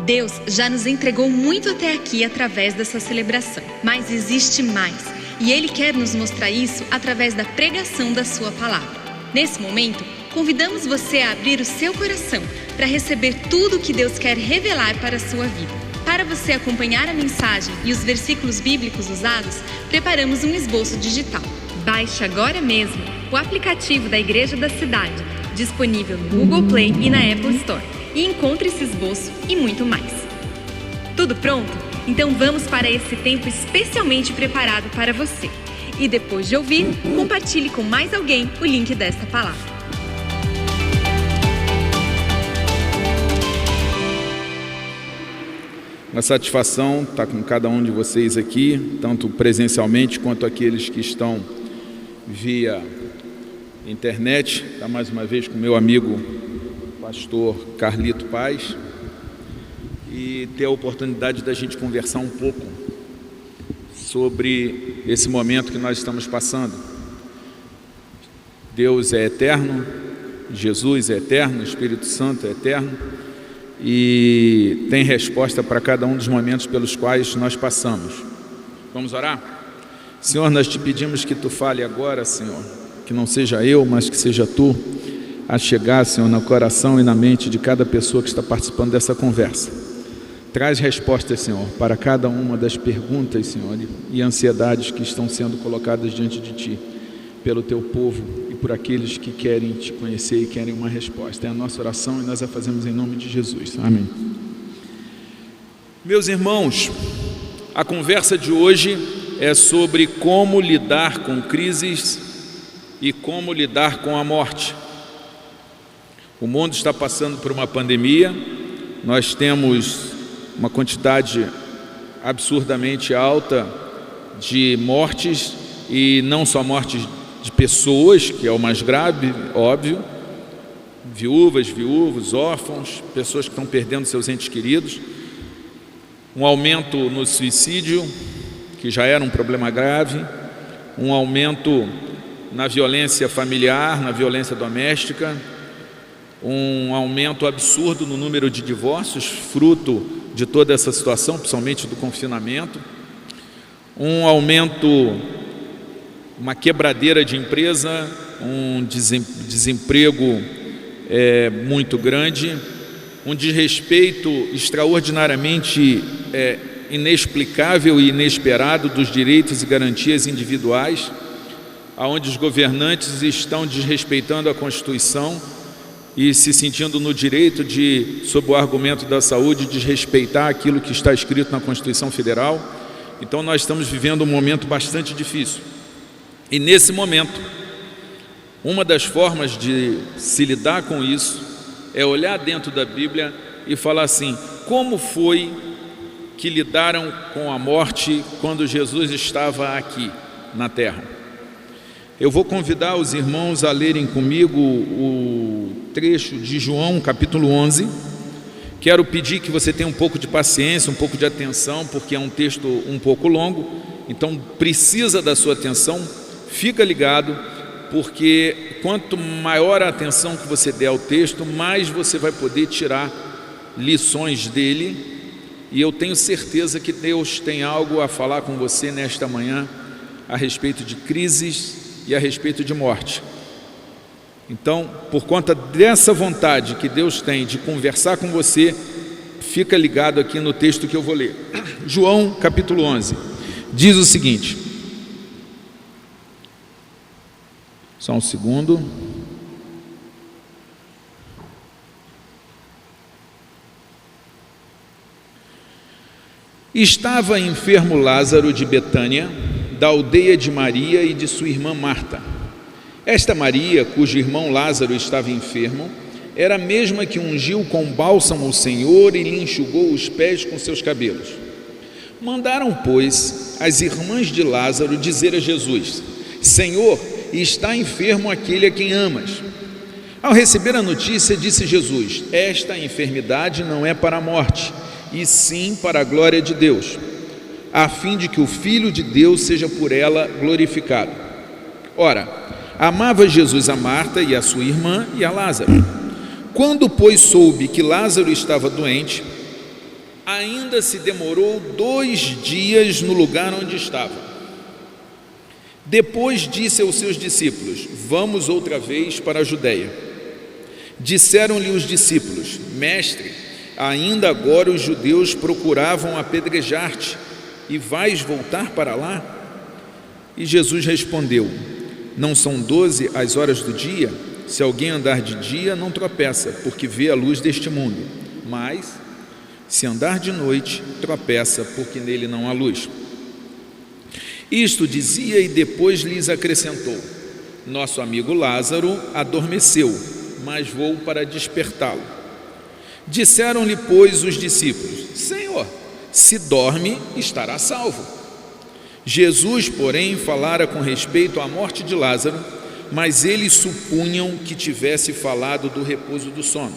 Deus já nos entregou muito até aqui através dessa celebração, mas existe mais, e Ele quer nos mostrar isso através da pregação da sua palavra. Nesse momento, convidamos você a abrir o seu coração para receber tudo o que Deus quer revelar para a sua vida. Para você acompanhar a mensagem e os versículos bíblicos usados, preparamos um esboço digital. Baixe agora mesmo o aplicativo da Igreja da Cidade, disponível no Google Play e na Apple Store, e encontre esse esboço e muito mais. Tudo pronto? Então vamos para esse tempo especialmente preparado para você. E depois de ouvir, compartilhe com mais alguém o link desta palavra. Uma satisfação estar com cada um de vocês aqui, tanto presencialmente quanto aqueles que estão via internet. Está mais uma vez com meu amigo pastor Carlito Paz e ter a oportunidade da gente conversar um pouco sobre esse momento que nós estamos passando. Deus é eterno, Jesus é eterno, o Espírito Santo é eterno e tem resposta para cada um dos momentos pelos quais nós passamos. Vamos orar? Senhor, nós te pedimos que tu fale agora, Senhor, que não seja eu, mas que seja tu a chegar, Senhor, no coração e na mente de cada pessoa que está participando dessa conversa. Traz respostas, Senhor, para cada uma das perguntas, Senhor, e ansiedades que estão sendo colocadas diante de Ti, pelo Teu povo e por aqueles que querem Te conhecer e querem uma resposta. É a nossa oração e nós a fazemos em nome de Jesus. Amém. Meus irmãos, a conversa de hoje é sobre como lidar com crises e como lidar com a morte. O mundo está passando por uma pandemia, nós temos uma quantidade absurdamente alta de mortes, e não só mortes de pessoas, que é o mais grave, óbvio, viúvas, viúvos, órfãos, pessoas que estão perdendo seus entes queridos, um aumento no suicídio, que já era um problema grave, um aumento na violência familiar, na violência doméstica, um aumento absurdo no número de divórcios, fruto de toda essa situação, principalmente do confinamento, um aumento, uma quebradeira de empresa, um desemprego muito grande, um desrespeito extraordinariamente inexplicável e inesperado dos direitos e garantias individuais, onde os governantes estão desrespeitando a Constituição e se sentindo no direito de, sob o argumento da saúde, desrespeitar aquilo que está escrito na Constituição Federal. Então nós estamos vivendo um momento bastante difícil. E nesse momento, uma das formas de se lidar com isso é olhar dentro da Bíblia e falar assim: como foi que lidaram com a morte quando Jesus estava aqui na terra? Eu vou convidar os irmãos a lerem comigo o trecho de João, capítulo 11. Quero pedir que você tenha um pouco de paciência, um pouco de atenção, porque é um texto um pouco longo, então precisa da sua atenção. Fica ligado, porque quanto maior a atenção que você der ao texto, mais você vai poder tirar lições dele, e eu tenho certeza que Deus tem algo a falar com você nesta manhã a respeito de crises e a respeito de morte. Então, por conta dessa vontade que Deus tem de conversar com você, fica ligado aqui no texto que eu vou ler. João, capítulo 11, diz o seguinte. Só um segundo. Estava enfermo Lázaro de Betânia, da aldeia de Maria e de sua irmã Marta. Esta Maria, cujo irmão Lázaro estava enfermo, era a mesma que ungiu com bálsamo o Senhor e lhe enxugou os pés com seus cabelos. Mandaram, pois, as irmãs de Lázaro dizer a Jesus: Senhor, está enfermo aquele a quem amas. Ao receber a notícia, disse Jesus: esta enfermidade não é para a morte, e sim para a glória de Deus, a fim de que o Filho de Deus seja por ela glorificado. Ora, amava Jesus a Marta e a sua irmã e a Lázaro. Quando, pois, soube que Lázaro estava doente, ainda se demorou 2 dias no lugar onde estava. Depois disse aos seus discípulos: vamos outra vez para a Judeia. Disseram-lhe os discípulos: Mestre, ainda agora os judeus procuravam apedrejar-te, e vais voltar para lá? E Jesus respondeu: não são 12 as horas do dia? Se alguém andar de dia, não tropeça, porque vê a luz deste mundo. Mas, se andar de noite, tropeça, porque nele não há luz. Isto dizia e depois lhes acrescentou: nosso amigo Lázaro adormeceu, mas vou para despertá-lo. Disseram-lhe, pois, os discípulos: Senhor, se dorme, estará salvo. Jesus, porém, falara com respeito à morte de Lázaro, mas eles supunham que tivesse falado do repouso do sono.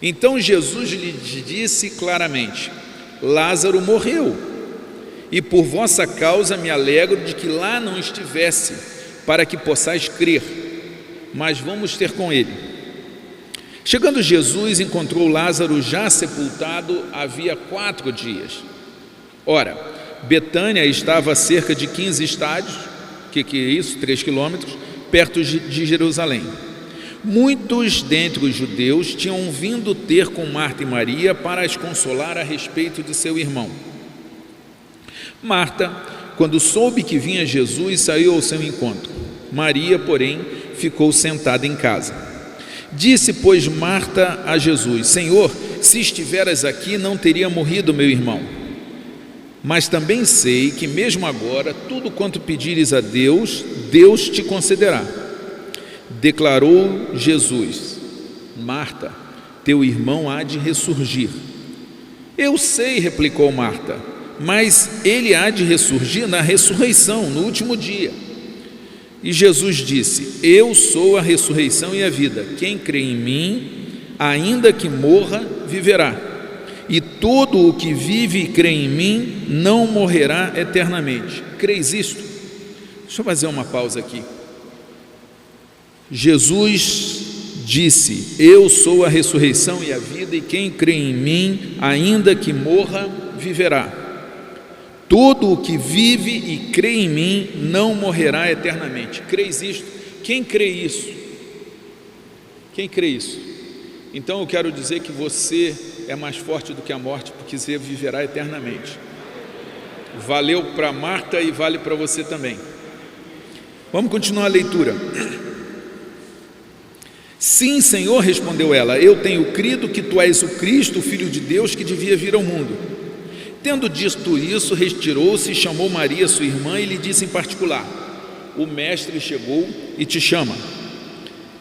Então Jesus lhes disse claramente: Lázaro morreu, e por vossa causa me alegro de que lá não estivesse, para que possais crer, mas vamos ter com ele. Chegando Jesus, encontrou Lázaro já sepultado havia 4 dias. Ora, Betânia estava a cerca de 15 estádios, que é isso? 3 quilômetros, perto de Jerusalém. Muitos dentre os judeus tinham vindo ter com Marta e Maria para as consolar a respeito de seu irmão. Marta, quando soube que vinha Jesus, saiu ao seu encontro. Maria, porém, ficou sentada em casa. Disse, pois, Marta a Jesus: Senhor, se estiveras aqui, não teria morrido meu irmão. Mas também sei que mesmo agora, tudo quanto pedires a Deus, Deus te concederá. Declarou Jesus: Marta, teu irmão há de ressurgir. Eu sei, replicou Marta, mas ele há de ressurgir na ressurreição, no último dia. E Jesus disse: eu sou a ressurreição e a vida. Quem crê em mim, ainda que morra, viverá. E todo o que vive e crê em mim não morrerá eternamente. Creis isto? Deixa eu fazer uma pausa aqui. Jesus disse: eu sou a ressurreição e a vida, e quem crê em mim, ainda que morra, viverá. Todo o que vive e crê em mim não morrerá eternamente. Creis isto? Quem crê isso? Quem crê isso? Então eu quero dizer que você é mais forte do que a morte, porque você viverá eternamente. Valeu para Marta e vale para você também. Vamos continuar a leitura. Sim, Senhor, respondeu ela, eu tenho crido que tu és o Cristo, o Filho de Deus, que devia vir ao mundo. Tendo dito isso, retirou-se e chamou Maria, sua irmã, e lhe disse em particular: o mestre chegou e te chama.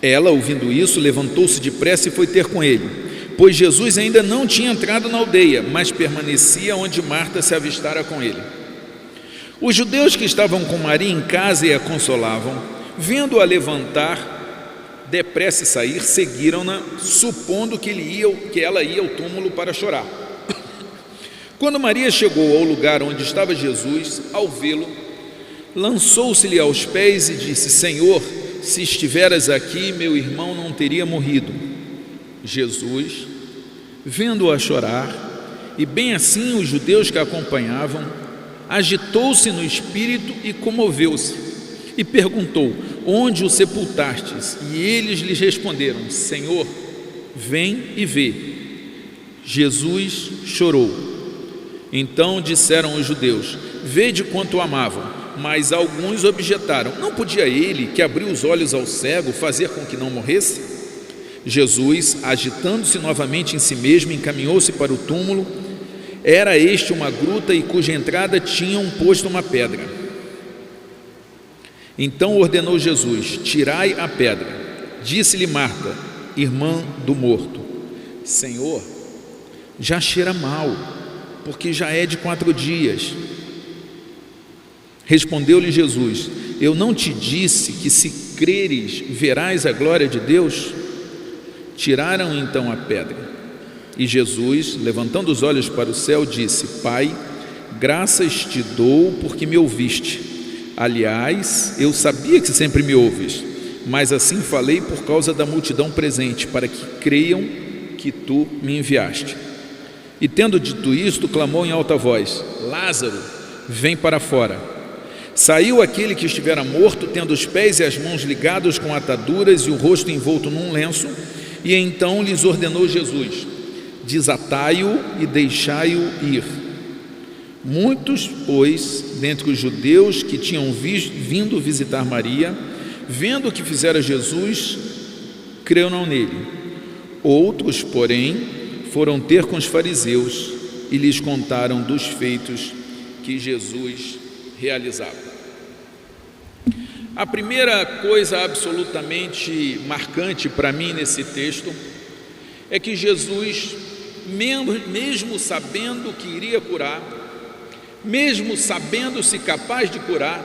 Ela, ouvindo isso, levantou-se depressa e foi ter com ele, pois Jesus ainda não tinha entrado na aldeia, mas permanecia onde Marta se avistara com ele. Os judeus que estavam com Maria em casa e a consolavam, vendo-a levantar, depressa sair, seguiram-na, supondo que ela ia ao túmulo para chorar. Quando Maria chegou ao lugar onde estava Jesus, ao vê-lo, lançou-se-lhe aos pés e disse: Senhor, se estiveras aqui, meu irmão não teria morrido. Jesus, vendo-a chorar, e bem assim os judeus que a acompanhavam, agitou-se no espírito e comoveu-se, e perguntou: onde o sepultastes? E eles lhes responderam: Senhor, vem e vê. Jesus chorou. Então disseram os judeus: vede quanto o amavam. Mas alguns objetaram: não podia ele, que abriu os olhos ao cego, fazer com que não morresse? Jesus, agitando-se novamente em si mesmo, encaminhou-se para o túmulo. Era este uma gruta e cuja entrada tinham posto uma pedra. Então ordenou Jesus: tirai a pedra. Disse-lhe Marta, irmã do morto: Senhor, já cheira mal, porque já é de 4 dias. Respondeu-lhe Jesus: eu não te disse que se creres verás a glória de Deus? Tiraram então a pedra. E Jesus, levantando os olhos para o céu, disse: Pai, graças te dou porque me ouviste. Aliás, eu sabia que sempre me ouves, mas assim falei por causa da multidão presente, para que creiam que tu me enviaste. E tendo dito isto, clamou em alta voz: Lázaro, vem para fora. Saiu aquele que estivera morto, tendo os pés e as mãos ligados com ataduras e o rosto envolto num lenço, e então lhes ordenou Jesus: desatai-o e deixai-o ir. Muitos, pois, dentre os judeus que tinham vindo visitar Maria, vendo o que fizera Jesus, creram nele. Outros, porém, foram ter com os fariseus e lhes contaram dos feitos que Jesus realizava. A primeira coisa absolutamente marcante para mim nesse texto é que Jesus, mesmo sabendo que iria curar, mesmo sabendo-se capaz de curar,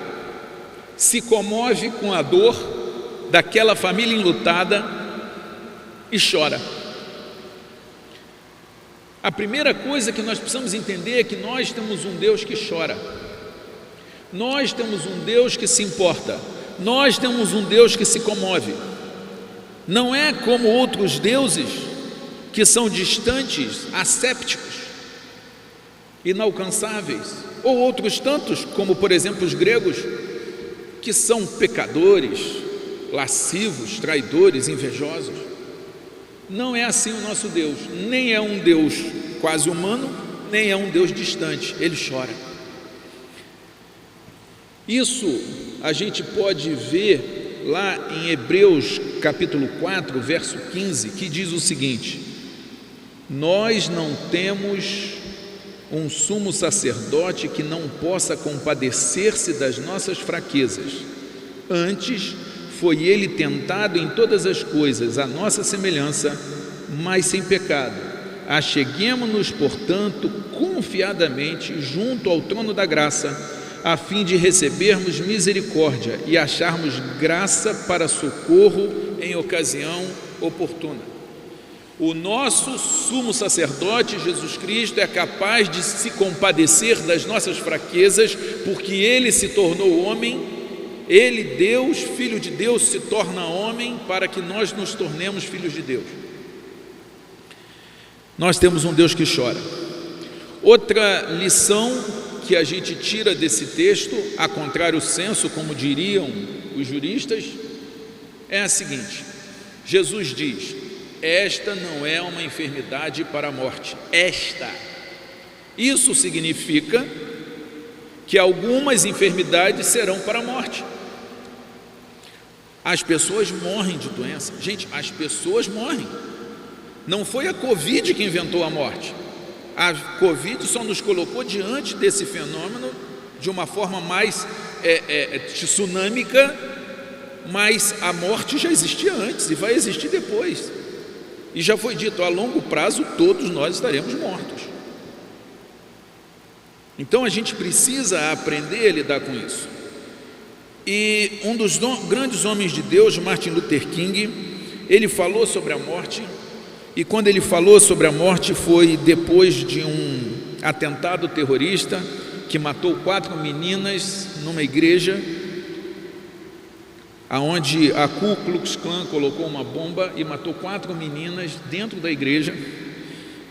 se comove com a dor daquela família enlutada e chora. A primeira coisa que nós precisamos entender é que nós temos um Deus que chora, nós temos um Deus que se importa, nós temos um Deus que se comove. Não é como outros deuses que são distantes, assépticos, inalcançáveis, ou outros tantos, como por exemplo os gregos, que são pecadores, lascivos, traidores, invejosos. Não é assim o nosso Deus, nem é um Deus quase humano, nem é um Deus distante, Ele chora. Isso a gente pode ver lá em Hebreus capítulo 4, verso 15, que diz o seguinte: nós não temos um sumo sacerdote que não possa compadecer-se das nossas fraquezas, antes foi ele tentado em todas as coisas, à nossa semelhança, mas sem pecado. Acheguemo-nos, portanto, confiadamente junto ao trono da graça, a fim de recebermos misericórdia e acharmos graça para socorro em ocasião oportuna. O nosso sumo sacerdote, Jesus Cristo, é capaz de se compadecer das nossas fraquezas, porque ele se tornou homem. Ele, Deus, Filho de Deus, se torna homem para que nós nos tornemos filhos de Deus. Nós temos um Deus que chora. Outra lição que a gente tira desse texto, a contrário senso, como diriam os juristas, é a seguinte: Jesus diz: esta não é uma enfermidade para a morte. Isso significa que algumas enfermidades serão para a morte. As pessoas morrem de doença. Gente, as pessoas morrem. Não foi a Covid que inventou a morte. A Covid só nos colocou diante desse fenômeno de uma forma mais tsunâmica, mas a morte já existia antes e vai existir depois. E já foi dito, a longo prazo todos nós estaremos mortos. Então a gente precisa aprender a lidar com isso. E um dos grandes homens de Deus, Martin Luther King, ele falou sobre a morte, e quando ele falou sobre a morte foi depois de um atentado terrorista que matou 4 meninas numa igreja, aonde a Ku Klux Klan colocou uma bomba e matou 4 meninas dentro da igreja.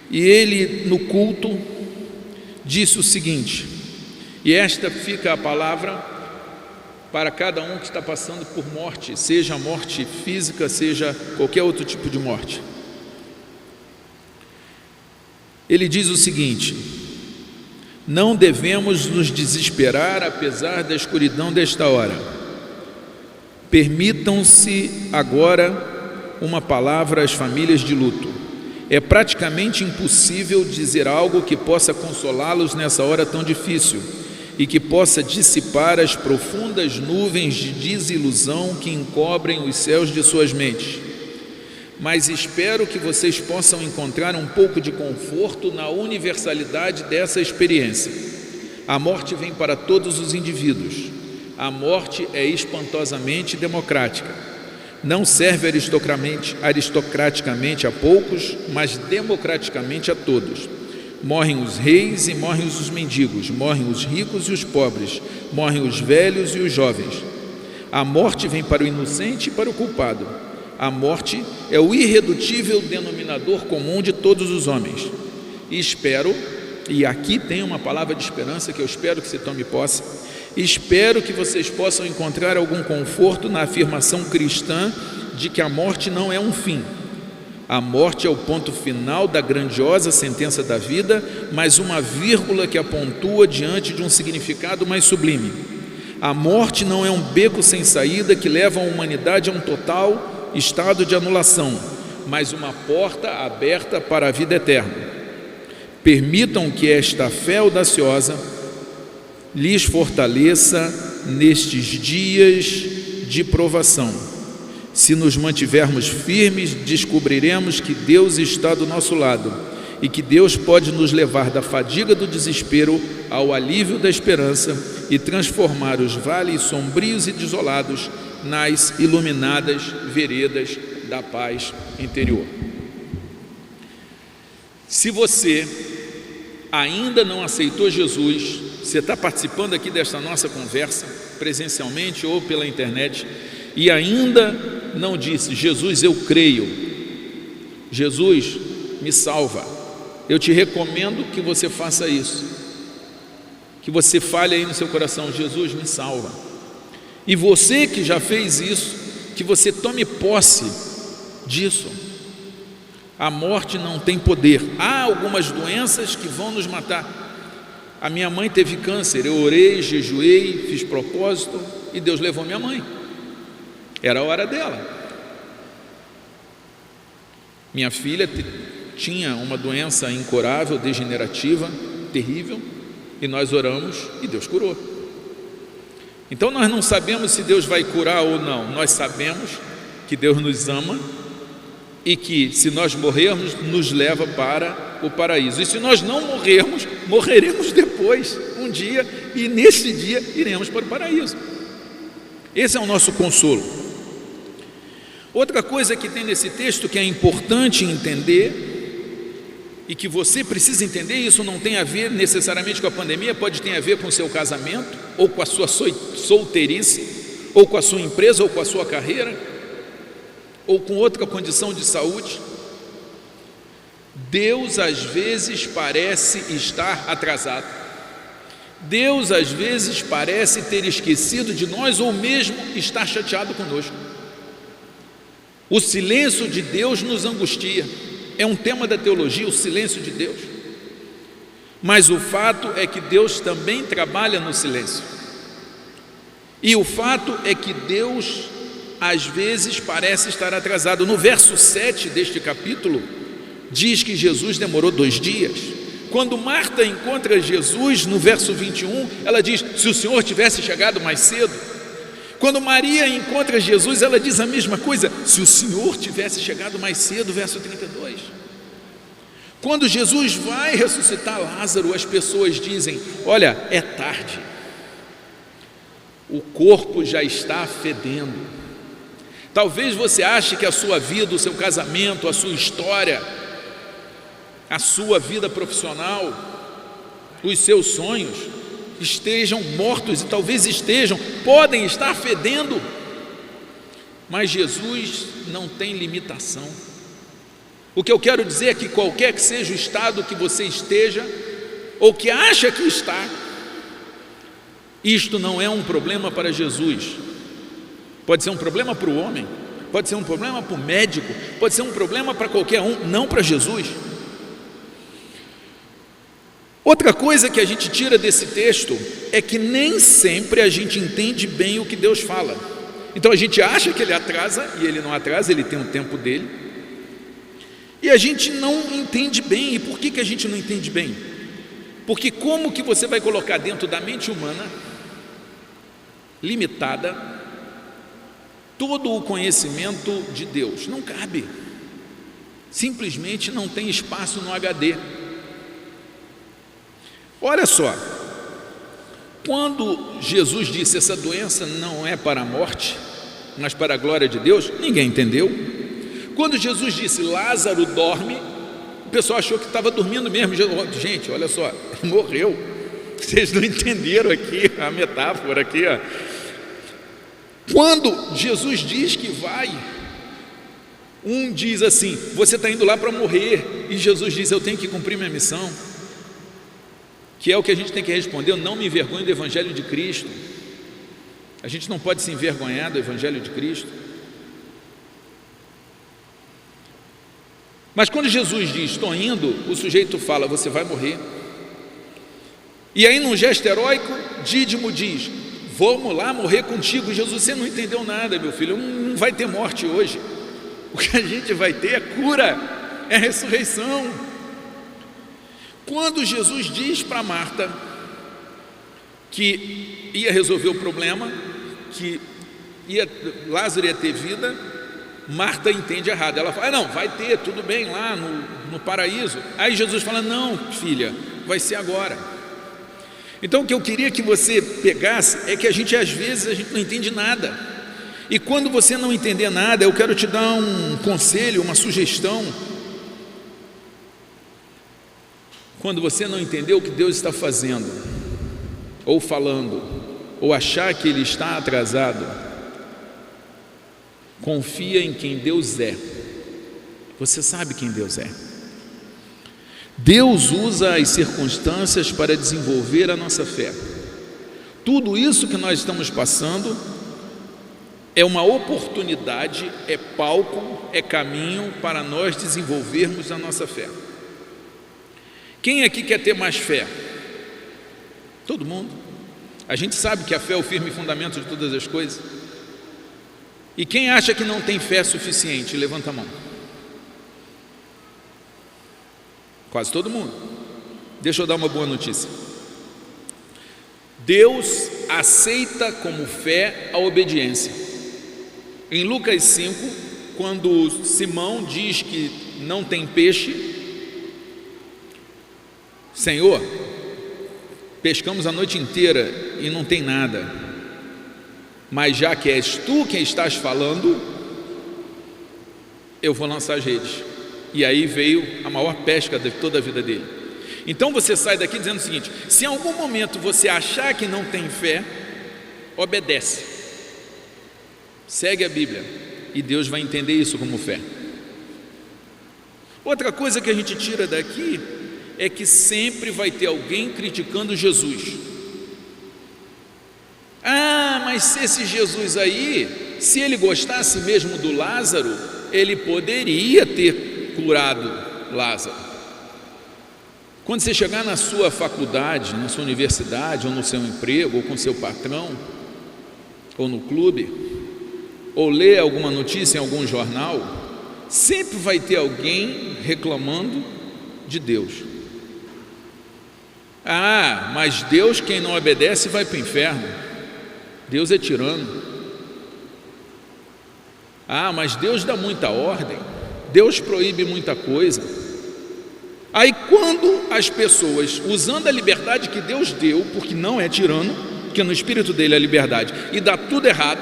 E ele, no culto, disse o seguinte, e esta fica a palavra para cada um que está passando por morte, seja morte física, seja qualquer outro tipo de morte. Ele diz o seguinte: não devemos nos desesperar apesar da escuridão desta hora. Permitam-se agora uma palavra às famílias de luto. É praticamente impossível dizer algo que possa consolá-los nessa hora tão difícil e que possa dissipar as profundas nuvens de desilusão que encobrem os céus de suas mentes. Mas espero que vocês possam encontrar um pouco de conforto na universalidade dessa experiência. A morte vem para todos os indivíduos. A morte é espantosamente democrática. Não serve aristocraticamente a poucos, mas democraticamente a todos. Morrem os reis e morrem os mendigos, morrem os ricos e os pobres, morrem os velhos e os jovens. A morte vem para o inocente e para o culpado. A morte é o irredutível denominador comum de todos os homens. e espero, e aqui tem uma palavra de esperança que eu espero que você tome posse, espero que vocês possam encontrar algum conforto na afirmação cristã de que a morte não é um fim. A morte é o ponto final da grandiosa sentença da vida, mas uma vírgula que a pontua diante de um significado mais sublime. A morte não é um beco sem saída que leva a humanidade a um total estado de anulação, mas uma porta aberta para a vida eterna. Permitam que esta fé audaciosa lhes fortaleça nestes dias de provação. Se nos mantivermos firmes, descobriremos que Deus está do nosso lado e que Deus pode nos levar da fadiga do desespero ao alívio da esperança e transformar os vales sombrios e desolados nas iluminadas veredas da paz interior. Se você ainda não aceitou Jesus, você está participando aqui desta nossa conversa, presencialmente ou pela internet, e ainda não disse: Jesus, eu creio, Jesus, me salva, eu te recomendo que você faça isso, que você fale aí no seu coração: Jesus, me salva. E você que já fez isso, que você tome posse disso. A morte não tem poder. Há algumas doenças que vão nos matar. A minha mãe teve câncer, eu orei, jejuei, fiz propósito e Deus levou minha mãe. Era a hora dela. Minha filha tinha uma doença incurável, degenerativa, terrível, e nós oramos e Deus curou. Então nós não sabemos se Deus vai curar ou não, nós sabemos que Deus nos ama e que se nós morrermos, nos leva para o paraíso. E se nós não morrermos, morreremos depois, um dia, e nesse dia iremos para o paraíso. Esse é o nosso consolo. Outra coisa que tem nesse texto que é importante entender, e que você precisa entender, isso não tem a ver necessariamente com a pandemia, pode ter a ver com o seu casamento, ou com a sua solteirice, ou com a sua empresa, ou com a sua carreira, ou com outra condição de saúde. Deus às vezes parece estar atrasado. Deus às vezes parece ter esquecido de nós, ou mesmo estar chateado conosco. O silêncio de Deus nos angustia. É um tema da teologia, o silêncio de Deus. Mas o fato é que Deus também trabalha no silêncio. E o fato é que Deus às vezes parece estar atrasado. No verso 7 deste capítulo, diz que Jesus demorou 2 dias. Quando Marta encontra Jesus, no verso 21, ela diz: se o Senhor tivesse chegado mais cedo. Quando Maria encontra Jesus, ela diz a mesma coisa: se o Senhor tivesse chegado mais cedo, verso 32. Quando Jesus vai ressuscitar Lázaro, as pessoas dizem: olha, é tarde, o corpo já está fedendo. Talvez você ache que a sua vida, o seu casamento, a sua história, a sua vida profissional, os seus sonhos estejam mortos, e talvez podem estar fedendo, mas Jesus não tem limitação. O que eu quero dizer é que qualquer que seja o estado que você esteja, ou que acha que está, isto não é um problema para Jesus. Pode ser um problema para o homem, pode ser um problema para o médico, pode ser um problema para qualquer um, não para Jesus. Outra coisa que a gente tira desse texto é que nem sempre a gente entende bem o que Deus fala. Então a gente acha que Ele atrasa, e Ele não atrasa, Ele tem o tempo dele. E a gente não entende bem. E por que a gente não entende bem? Porque como que você vai colocar dentro da mente humana, limitada, todo o conhecimento de Deus? Não cabe. Simplesmente não tem espaço no HD. Olha só, quando Jesus disse: essa doença não é para a morte, mas para a glória de Deus, ninguém entendeu. Quando Jesus disse: Lázaro dorme, o pessoal achou que estava dormindo mesmo. Gente, olha só, morreu. Vocês não entenderam aqui a metáfora aqui, ó. Quando Jesus diz que vai Um diz assim: você está indo lá para morrer, e Jesus diz: eu tenho que cumprir minha missão. Que é o que a gente tem que responder: eu não me envergonho do Evangelho de Cristo. A gente não pode se envergonhar do Evangelho de Cristo. Mas quando Jesus diz: estou indo, o sujeito fala: você vai morrer. E aí, num gesto heróico, Dídimo diz: vamos lá morrer contigo. Jesus: você não entendeu nada, meu filho, não vai ter morte hoje. O que a gente vai ter é cura, é ressurreição. Quando Jesus diz para Marta que ia resolver o problema, que Lázaro ia ter vida, Marta entende errado. Ela fala: não, vai ter, tudo bem, lá no paraíso. Aí Jesus fala: não, filha, vai ser agora. Então o que eu queria que você pegasse é que às vezes a gente não entende nada. E quando você não entender nada, eu quero te dar um conselho, uma sugestão. Quando você não entender o que Deus está fazendo, ou falando, ou achar que Ele está atrasado, confia em quem Deus é. Você sabe quem Deus é. Deus usa as circunstâncias para desenvolver a nossa fé. Tudo isso que nós estamos passando é uma oportunidade, é palco, é caminho para nós desenvolvermos a nossa fé. Quem aqui quer ter mais fé? Todo mundo. A gente sabe que a fé é o firme fundamento de todas as coisas. E quem acha que não tem fé suficiente, levanta a mão. Quase todo mundo. Deixa eu dar uma boa notícia. Deus aceita como fé a obediência. Em Lucas 5, quando Simão diz que não tem peixe: Senhor, pescamos a noite inteira e não tem nada, mas já que és tu quem estás falando, eu vou lançar as redes. E aí veio a maior pesca de toda a vida dele. Então você sai daqui dizendo o seguinte: se em algum momento você achar que não tem fé, obedece, segue a Bíblia, e Deus vai entender isso como fé. Outra coisa que a gente tira daqui é que sempre vai ter alguém criticando Jesus. Ah, mas esse Jesus aí, se ele gostasse mesmo do Lázaro, ele poderia ter curado Lázaro. Quando você chegar na sua faculdade, na sua universidade, ou no seu emprego, ou com seu patrão, ou no clube, ou ler alguma notícia em algum jornal, sempre vai ter alguém reclamando de Deus. Ah, mas Deus, quem não obedece vai para o inferno. Deus é tirano. Ah, mas Deus dá muita ordem, Deus proíbe muita coisa. Aí quando as pessoas, usando a liberdade que Deus deu, porque não é tirano, porque no espírito dele é liberdade, e dá tudo errado,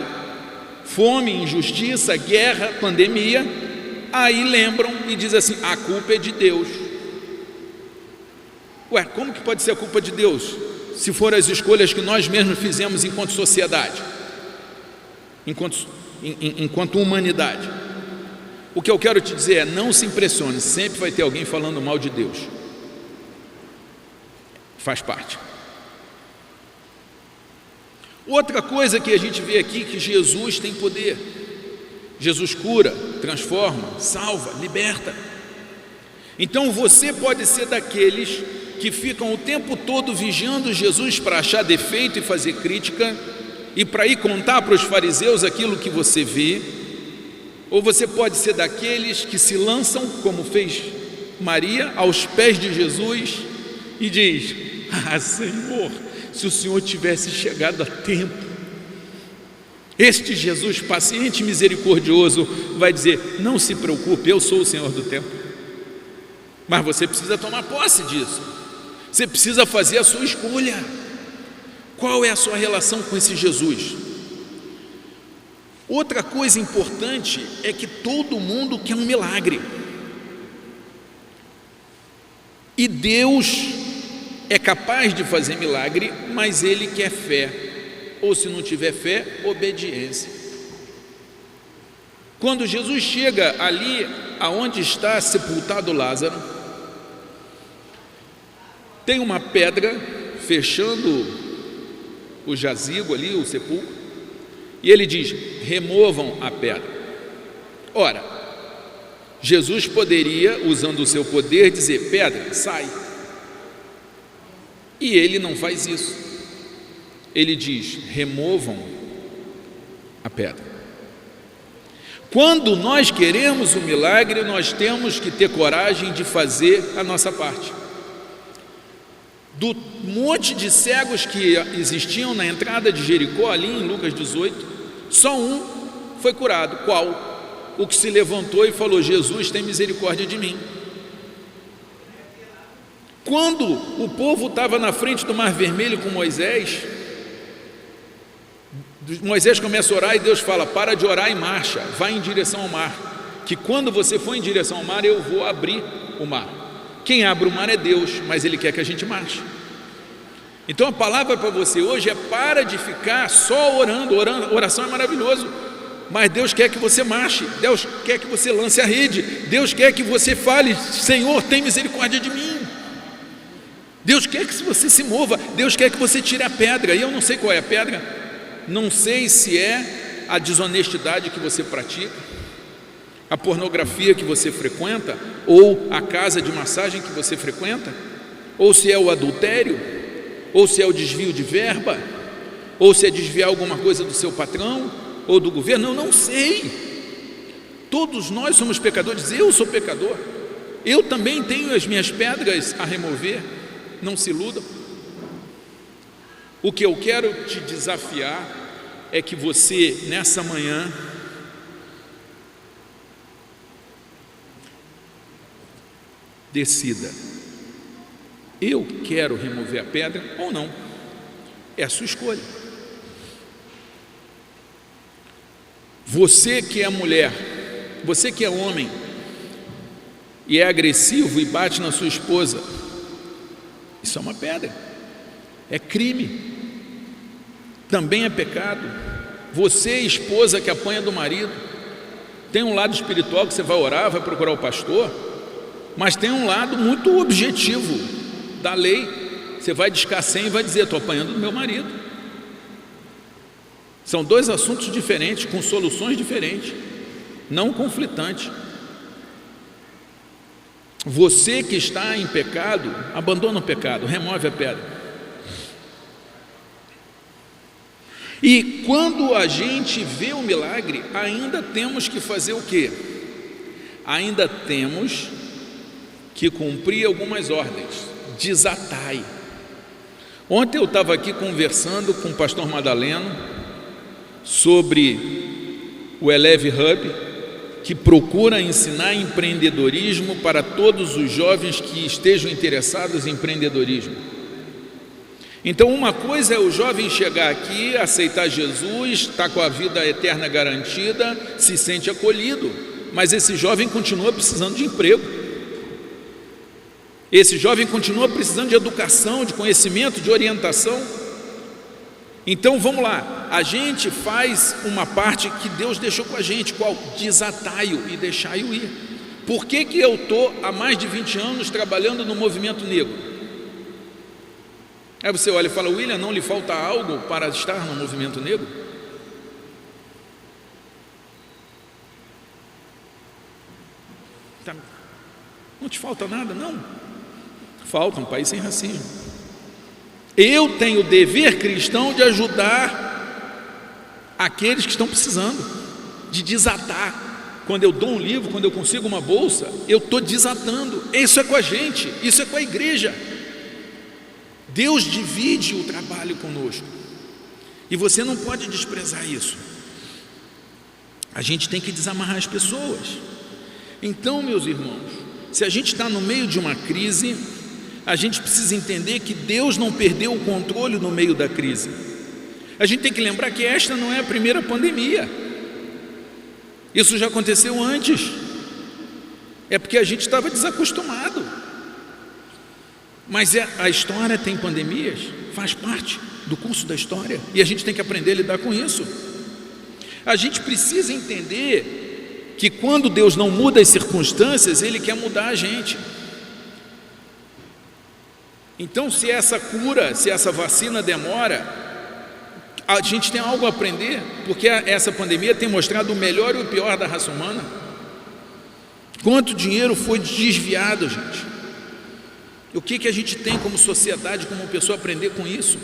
fome, injustiça, guerra, pandemia, aí lembram e dizem assim: a culpa é de Deus. Ué, como que pode ser a culpa de Deus, se for as escolhas que nós mesmos fizemos enquanto sociedade, enquanto humanidade? O que eu quero te dizer é: não se impressione, sempre vai ter alguém falando mal de Deus. Faz parte. Outra coisa que a gente vê aqui, que Jesus tem poder. Jesus cura, transforma, salva, liberta. Então você pode ser daqueles que ficam o tempo todo vigiando Jesus para achar defeito e fazer crítica, e para ir contar para os fariseus aquilo que você vê. Ou você pode ser daqueles que se lançam, como fez Maria, aos pés de Jesus e diz: ah, Senhor, se o Senhor tivesse chegado a tempo. Este Jesus paciente e misericordioso vai dizer: não se preocupe, eu sou o Senhor do tempo. Mas você precisa tomar posse disso. Você precisa fazer a sua escolha. Qual é a sua relação com esse Jesus? Outra coisa importante é que todo mundo quer um milagre. E Deus é capaz de fazer milagre, mas Ele quer fé. Ou se não tiver fé, obediência. Quando Jesus chega ali aonde está sepultado Lázaro, tem uma pedra fechando o jazigo ali, o sepulcro, e ele diz: removam a pedra. Ora, Jesus poderia, usando o seu poder, dizer: pedra, sai. E ele não faz isso. Ele diz: removam a pedra. Quando nós queremos o milagre, nós temos que ter coragem de fazer a nossa parte. Do monte de cegos que existiam na entrada de Jericó, ali em Lucas 18, só um foi curado. Qual? O que se levantou e falou: Jesus, tem misericórdia de mim. Quando o povo estava na frente do Mar Vermelho com Moisés começa a orar e Deus fala: para de orar e marcha, vai em direção ao mar, que quando você for em direção ao mar, eu vou abrir o mar. Quem abre o mar é Deus, mas Ele quer que a gente marche. Então a palavra para você hoje é: para de ficar só orando. Oração é maravilhoso, mas Deus quer que você marche, Deus quer que você lance a rede, Deus quer que você fale: Senhor, tem misericórdia de mim. Deus quer que você se mova, Deus quer que você tire a pedra. E eu não sei qual é a pedra. Não sei se é a desonestidade que você pratica, a pornografia que você frequenta, ou a casa de massagem que você frequenta, ou se é o adultério, ou se é o desvio de verba, ou se é desviar alguma coisa do seu patrão ou do governo. Eu não sei. Todos nós somos pecadores. Eu sou pecador, eu também tenho as minhas pedras a remover. Não se iludam. O que eu quero te desafiar é que você, nessa manhã, decida: eu quero remover a pedra ou não. É a sua escolha. Você que é mulher, você que é homem e é agressivo e bate na sua esposa, isso é uma pedra, é crime, também é pecado. Você, esposa que apanha do marido, tem um lado espiritual que você vai orar, vai procurar o pastor, mas tem um lado muito objetivo da lei. Você vai descascar e vai dizer: estou apanhando do meu marido. São dois assuntos diferentes, com soluções diferentes, não conflitantes. Você que está em pecado, abandona o pecado, remove a pedra. E quando a gente vê o milagre, ainda temos que fazer o quê? Ainda temos que cumprir algumas ordens. Desatai. Ontem eu estava aqui conversando com o pastor Madaleno sobre o Eleve Hub, que procura ensinar empreendedorismo para todos os jovens que estejam interessados em empreendedorismo. Então, uma coisa é o jovem chegar aqui, aceitar Jesus, está com a vida eterna garantida, se sente acolhido, mas esse jovem continua precisando de emprego. Esse jovem continua precisando de educação, de conhecimento, de orientação. Então vamos lá, a gente faz uma parte que Deus deixou com a gente. Qual? Desatai-o e deixai-o ir. Por que eu estou há mais de 20 anos trabalhando no movimento negro? Aí você olha e fala: William, não lhe falta algo para estar no movimento negro? Não te falta nada? Não. Falta um país sem racismo. Eu tenho o dever cristão de ajudar aqueles que estão precisando, de desatar. Quando eu dou um livro, quando eu consigo uma bolsa, eu estou desatando. Isso é com a gente, isso é com a igreja. Deus divide o trabalho conosco, e você não pode desprezar isso. A gente tem que desamarrar as pessoas. Então, meus irmãos, se a gente está no meio de uma crise, a gente precisa entender que Deus não perdeu o controle no meio da crise. A gente tem que lembrar que esta não é a primeira pandemia. Isso já aconteceu antes. É porque a gente estava desacostumado. Mas a história tem pandemias, faz parte do curso da história, e a gente tem que aprender a lidar com isso. A gente precisa entender que quando Deus não muda as circunstâncias, Ele quer mudar a gente. Então, se essa cura, se essa vacina demora, a gente tem algo a aprender, porque essa pandemia tem mostrado o melhor e o pior da raça humana. Quanto dinheiro foi desviado, gente? O que a gente tem como sociedade, como pessoa, aprender com isso?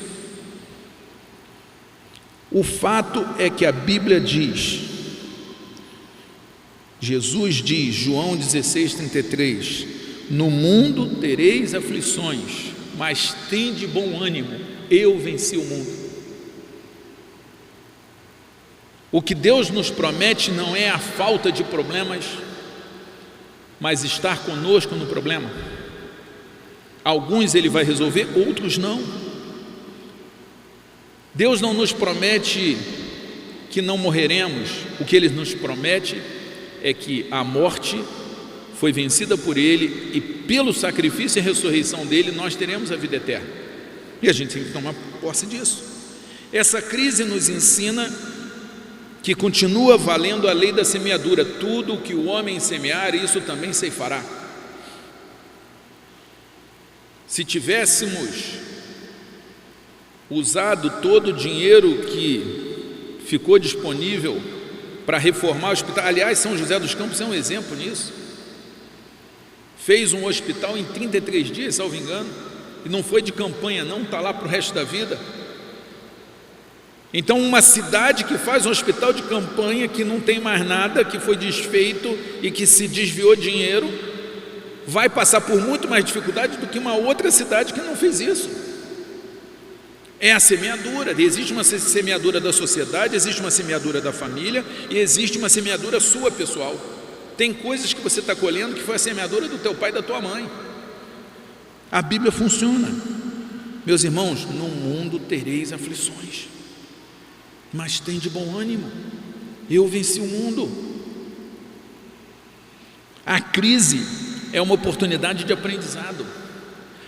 O fato é que a Bíblia diz, Jesus diz, João 16:33, no mundo tereis aflições, mas tende bom ânimo, eu venci o mundo. O que Deus nos promete não é a falta de problemas, mas estar conosco no problema. Alguns Ele vai resolver, outros não. Deus não nos promete que não morreremos. O que Ele nos promete é que a morte foi vencida por Ele e pelo sacrifício e ressurreição dEle nós teremos a vida eterna. E a gente tem que tomar posse disso. Essa crise nos ensina que continua valendo a lei da semeadura. Tudo o que o homem semear, isso também ceifará. Se tivéssemos usado todo o dinheiro que ficou disponível para reformar o hospital, aliás, São José dos Campos é um exemplo nisso, fez um hospital em 33 dias, salvo engano, e não foi de campanha não, está lá para o resto da vida. Então, uma cidade que faz um hospital de campanha, que não tem mais nada, que foi desfeito e que se desviou dinheiro, vai passar por muito mais dificuldade do que uma outra cidade que não fez isso. É a semeadura. Existe uma semeadura da sociedade, existe uma semeadura da família e existe uma semeadura sua, pessoal. Tem coisas que você está colhendo que foi a semeadura do teu pai e da tua mãe. A Bíblia funciona. Meus irmãos, no mundo tereis aflições, mas tem de bom ânimo, eu venci o mundo. A crise é uma oportunidade de aprendizado,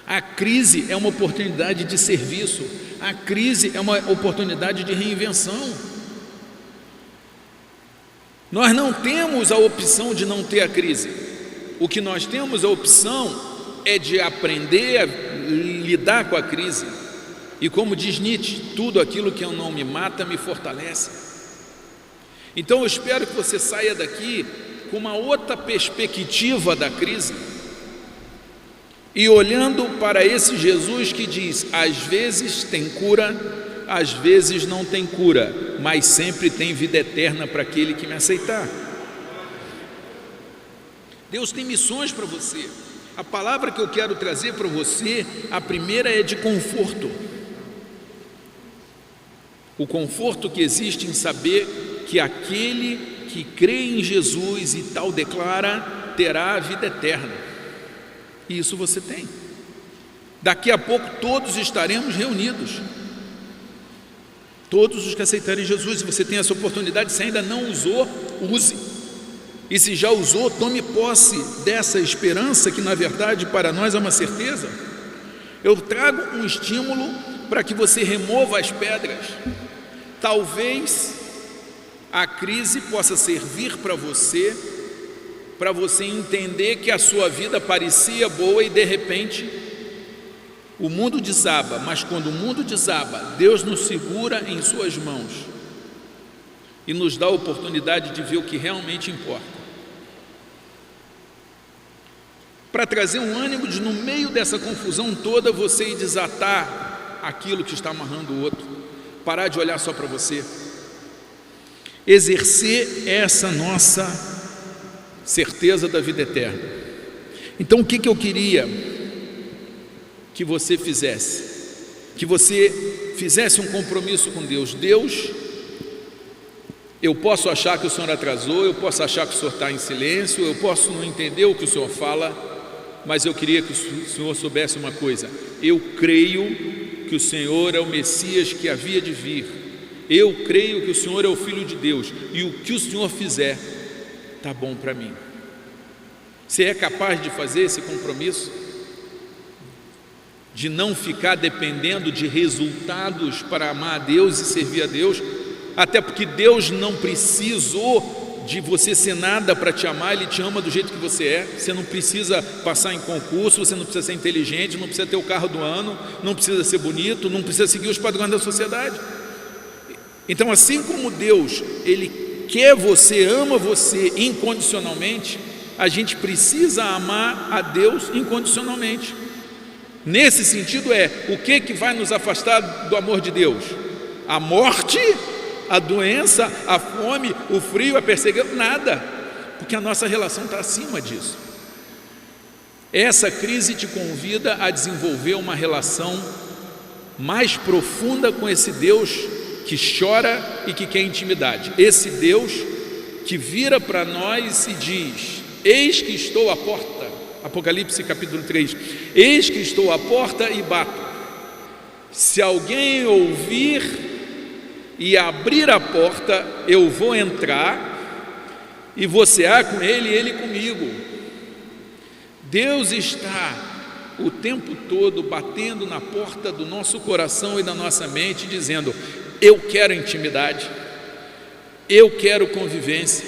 a crise é uma oportunidade de serviço, a crise é uma oportunidade de reinvenção. Nós não temos a opção de não ter a crise, o que nós temos a opção é de aprender a lidar com a crise. E como diz Nietzsche, tudo aquilo que não me mata me fortalece. Então eu espero que você saia daqui com uma outra perspectiva da crise e olhando para esse Jesus que diz, às vezes tem cura, às vezes não tem cura, mas sempre tem vida eterna para aquele que me aceitar. Deus tem missões para você. A palavra que eu quero trazer para você, a primeira é de conforto. O conforto que existe em saber que aquele que crê em Jesus e tal declara, terá a vida eterna. E isso você tem. Daqui a pouco todos estaremos reunidos. Todos os que aceitarem Jesus, você tem essa oportunidade. Se ainda não usou, use. E se já usou, tome posse dessa esperança que na verdade para nós é uma certeza. Eu trago um estímulo para que você remova as pedras. Talvez a crise possa servir para você entender que a sua vida parecia boa e de repente o mundo desaba, mas quando o mundo desaba, Deus nos segura em suas mãos e nos dá a oportunidade de ver o que realmente importa. Para trazer um ânimo de, no meio dessa confusão toda, você ir desatar aquilo que está amarrando o outro, parar de olhar só para você, exercer essa nossa certeza da vida eterna. Então o que eu queria que você fizesse? Que você fizesse um compromisso com Deus. Deus, eu posso achar que o Senhor atrasou, eu posso achar que o Senhor está em silêncio, eu posso não entender o que o Senhor fala, mas eu queria que o Senhor soubesse uma coisa: eu creio que o Senhor é o Messias que havia de vir, eu creio que o Senhor é o Filho de Deus, e o que o Senhor fizer está bom para mim. Você é capaz de fazer esse compromisso? De não ficar dependendo de resultados para amar a Deus e servir a Deus, até porque Deus não precisou de você ser nada para te amar, Ele te ama do jeito que você é. Você não precisa passar em concurso, você não precisa ser inteligente, não precisa ter o carro do ano, não precisa ser bonito, não precisa seguir os padrões da sociedade. Então, assim como Deus, Ele quer você, ama você incondicionalmente, a gente precisa amar a Deus incondicionalmente. Nesse sentido o que vai nos afastar do amor de Deus? A morte, a doença, a fome, o frio, a perseguição? Nada, porque a nossa relação está acima disso. Essa crise te convida a desenvolver uma relação mais profunda com esse Deus que chora e que quer intimidade. Esse Deus que vira para nós e diz: eis que estou à porta. Apocalipse capítulo 3: eis que estou à porta e bato. Se alguém ouvir e abrir a porta, eu vou entrar e vou cear com ele e ele comigo. Deus está o tempo todo batendo na porta do nosso coração e da nossa mente, dizendo: eu quero intimidade, eu quero convivência,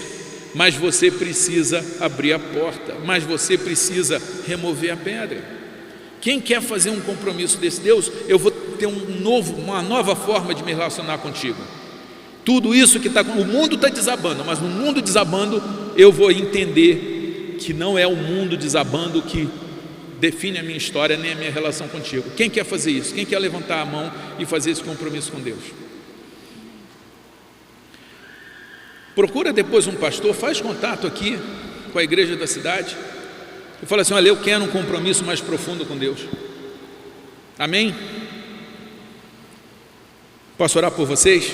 mas você precisa abrir a porta, mas você precisa remover a pedra. Quem quer fazer um compromisso desse Deus? Eu vou ter uma nova forma de me relacionar contigo. Tudo isso que o mundo está desabando, mas no mundo desabando eu vou entender que não é o mundo desabando que define a minha história, nem a minha relação contigo. Quem quer fazer isso? Quem quer levantar a mão e fazer esse compromisso com Deus? Procura depois um pastor, faz contato aqui com a igreja da cidade e fala assim: olha, eu quero um compromisso mais profundo com Deus. Amém? Posso orar por vocês?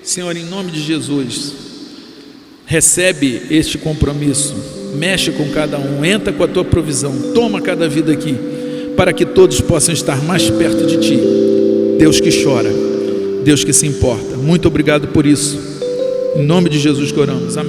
Senhor, em nome de Jesus, recebe este compromisso, mexe com cada um, entra com a tua provisão, toma cada vida aqui, para que todos possam estar mais perto de ti. Deus que chora, Deus que se importa. Muito obrigado por isso. Em nome de Jesus que oramos. Amém.